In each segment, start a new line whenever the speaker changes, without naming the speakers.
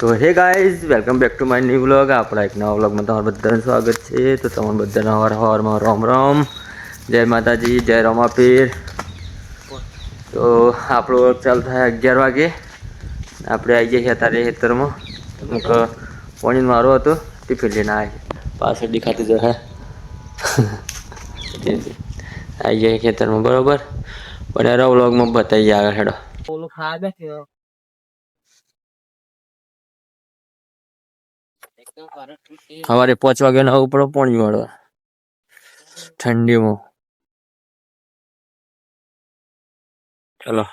તો hey guys welcome back to my new vlog. આપણા એક નવા વ્લોગમાં તમારું બધાનું સ્વાગત છે. તો તમારું બધાને હવારમાં રામ રામ, જય માતાજી, જય રમાપીર. તો આપણો વર્ક ચાલુ થાય 11 વાગે. આપણે આવી જઈએ અત્યારે ખેતરમાં. અમુક પાણી મારો હતો ટિફિન લઈને આવી પાછળ દેખાતું જ હે. આવી જાય ખેતરમાં બરોબર. પણ યાર વ્લોગમાં બતાવી આગળ હેડો. ઓલું ખાવા બેઠ્યો સવારે 5 વાગે ના ઉપર પાણી વાળવા ઠંડીમાં. ચલો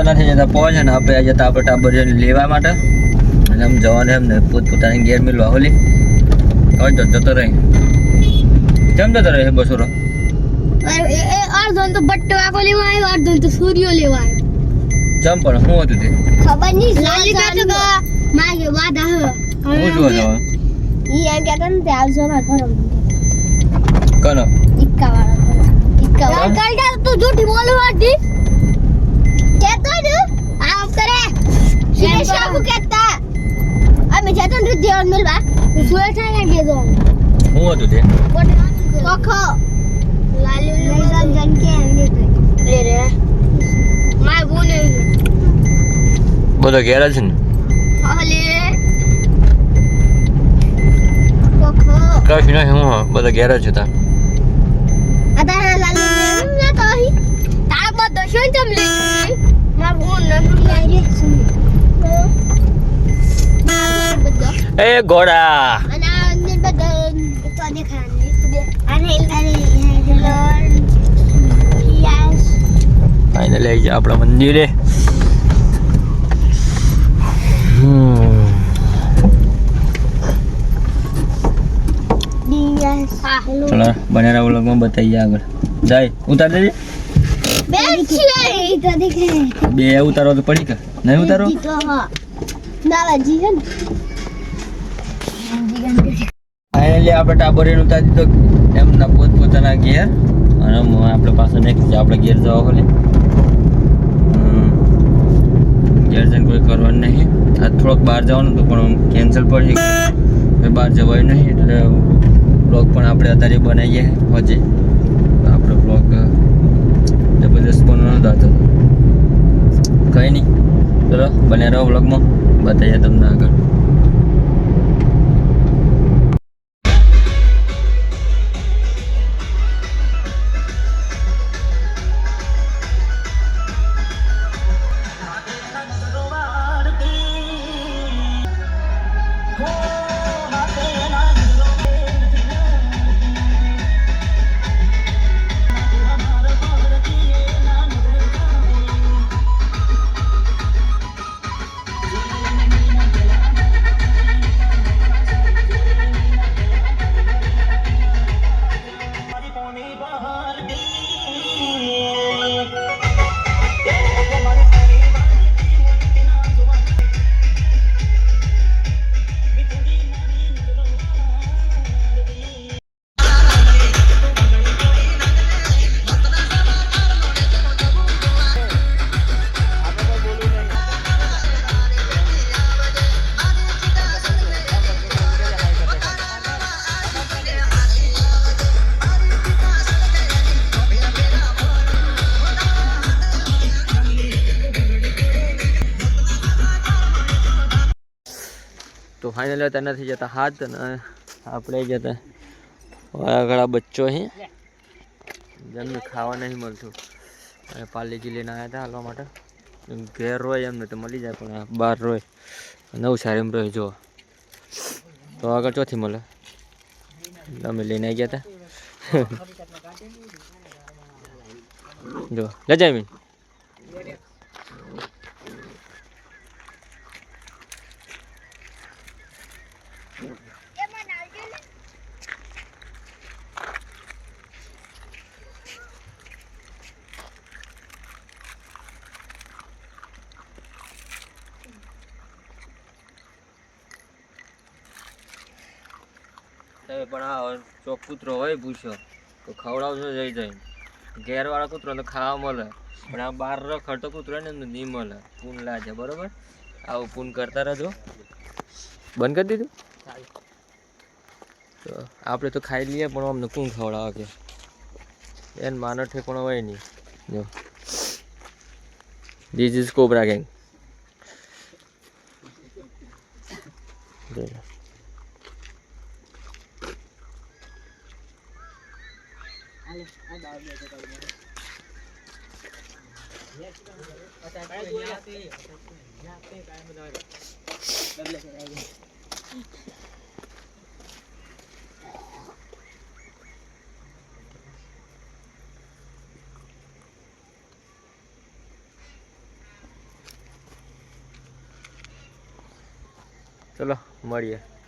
નથી જતા પહોંચે ને આપણે જતા આપણે ટાબર લેવા માટે અને આમ જવાને એમને પોતપોતાની ગેર મિલવા હોલી હવે જતો રહે. કેમ જતો રહે? 200
અડધો તો બટ્ટો આખો લેવા આવ્યો, અડધો તો સૂર્યો લેવા આવ્યો.
જમ પણ શું હતું તે
ખબર નહીં. લાલિકા તો માગે વાદા હ
હું જોવા જવા
ઈ એમ કહેતા ને તે આવજો ના ઘર
કનો
ઇક્કા વાળા કાલ તું જૂઠી બોલવા દી કેતો ને આમ કરે સીધે શાકુ કેતા અમે જતો ને દેવન મિલવા સુએ થાય કે જો
શું હતું તે
કોખો લાલુ જન કે એમને લે રે માય બોને
બધો ઘેર છે ને
હાલે કોખો
કશું નહીં. હું બધો ઘેર જ હતા.
અદા લાલુ ના તો હી તાર મત દશો જમ લે માર બોન ન લાઈ રે
એ ઘોડા
અને અંદર બધા તો દેખાને અને હેલો યસ
ફાઇનલી આવી જાય આપણા મંદિરે.
યસ હેલો
ચલો બનેરા વ્લોગમાં બતાવીએ આગળ. જાય ઉતાર દેજે.
બે છે તો દેખે
બે ઉતારવા તો પડી કે નહીં ઉતારો?
તો હા દાદાજી છે ને
ફાઇનલી આપણે ટાબોરીને ઉતારી દીધો એમના પોતપોતાના ઘેર. અને આપણે પાસે નેક્સ્ટ આપણે ઘેર જવા હોલે. ઘેર જઈને કોઈ કરવાનું નહીં. આજ થોડોક બહાર જવાનું હતું પણ કેન્સલ પડી ગયું. બહાર જવાયું નહીં એટલે બ્લોગ પણ આપણે અત્યારે બનાવીએ હજે. આપણો બ્લોગ જબરદસ્ત પણ નહોતો હતો. કંઈ નહીં, ચલો બને રહો બ્લોગમાં, બતાવીએ તમને આગળ. તો ફાઇનલી અત્યારે નથી જતા હાથ અને આપણે જતા આગળ બચ્ચો છે જેમને ખાવા નહીં મળતું. અને પાર્લેજી લઈને આવ્યા હતા હાલવા માટે. ઘેર રોય એમને તો મળી જાય પણ બહાર રોય નવસારી એમ રોય જો. તો આગળ ચોથી મળે અમે લઈને આવી ગયા હતા જો લે જયમીન પણ આ ચોક કૂતરો હોય પૂછ્યો તો ખવડાવજો જઈ જાય ઘેરવાળા કૂતરો તો ખાવા મળે પણ આ બહાર રખડતો કૂતરો ને નહીં મળે પૂન લાગે બરોબર આવું પૂન કરતા રહેજો બંધ કરી દીધું તો આપણે તો ખાઈ લઈએ પણ અમને કોણ ખવડાવે કે એને માનો ઠેકોણો હોય નહીં જો ધીસ ઇઝ કોબરા ગેંગ ચલો મળીએ